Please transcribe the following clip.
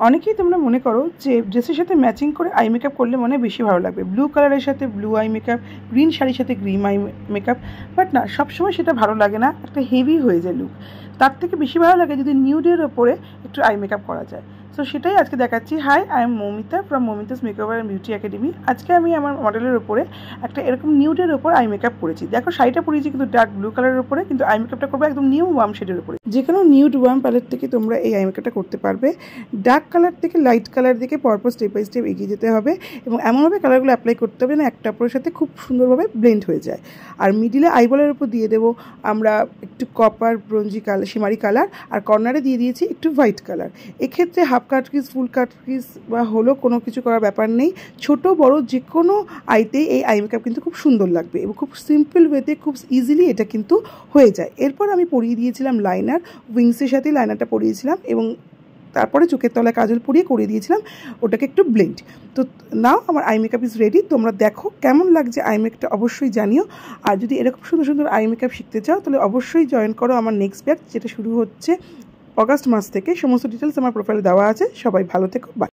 অনেকেই তোমরা মনে করো যে ড্রেসের সাথে ম্যাচিং করে আই মেকআপ করলে মনে বেশি ভালো লাগবে, ব্লু কালারের সাথে ব্লু আই মেকআপ, গ্রিন শাড়ির সাথে গ্রিন আই মেকআপ। বাট না, সবসময় সেটা ভালো লাগে না, একটা হেভি হয়ে যায় লুক। তার থেকে বেশি ভালো লাগে যদি নিউডের ওপরে একটু আই মেকআপ করা যায়। সো সেটাই আজকে দেখাচ্ছি। Hi, I am Moumita from Moumita's makeover and beauty academy. আজকে আমি আমার মডেলের ওপরে একটা এরকম নিউডের ওপর আই মেকআপ করেছি। দেখো শাড়িটা পরিয়েছি কিন্তু ডার্ক ব্লু কালারের ওপরে, কিন্তু আই মেকআপটা করবো একদম নিউ ওয়ার্ম শেডের উপরে। যে কোনো নিউড ওয়ার্ম প্যালেট থেকে তোমরা এই আই মেকআপটা করতে পারবে। ডার্ক কালার থেকে লাইট কালার দিকে পরপর স্টেপ বাই স্টেপ এগিয়ে যেতে হবে এবং এমনভাবে কালারগুলো অ্যাপ্লাই করতে হবে না একটা অপরের সাথে খুব সুন্দরভাবে ব্লেন্ড হয়ে যায়। আর মিডিলে আইবলের উপর দিয়ে দেবো আমরা একটু কপার ব্রোঞ্জি কালার, শিমারি কালার, আর কর্নারে দিয়ে দিয়েছি একটু হোয়াইট কালার। এক্ষেত্রে হাফ কাট ক্রিজ, ফুল কাট ক্রিজ বা হলো কোনো কিছু করার ব্যাপার নেই। ছোট বড় যে কোনো আইতেই এই আই মেকআপ কিন্তু খুব সুন্দর লাগবে এবং খুব সিম্পল ওয়েতে খুব ইজিলি এটা কিন্তু হয়ে যায়। এরপর আমি পরিয়ে দিয়েছিলাম লাইনার, উইংসের সাথে লাইনারটা পরিয়েছিলাম এবং তারপরে চোখের তলায় কাজল পরিয়ে করে দিয়েছিলাম ওটাকে একটু ব্লেন্ড। তো নাও আমার আই মেকআপ ইজ রেডি। তোমরা দেখো কেমন লাগছে আই মেকআপটা, অবশ্যই জানিও। আর যদি এরকম সুন্দর সুন্দর আই মেকআপ শিখতে চাও তাহলে অবশ্যই জয়েন করো আমার নেক্সট ব্যাচ, যেটা শুরু হচ্ছে অগাস্ট মাস থেকে। সমস্ত ডিটেলস আমার প্রোফাইলে দেওয়া আছে। সবাই ভালো থেকো, বাই।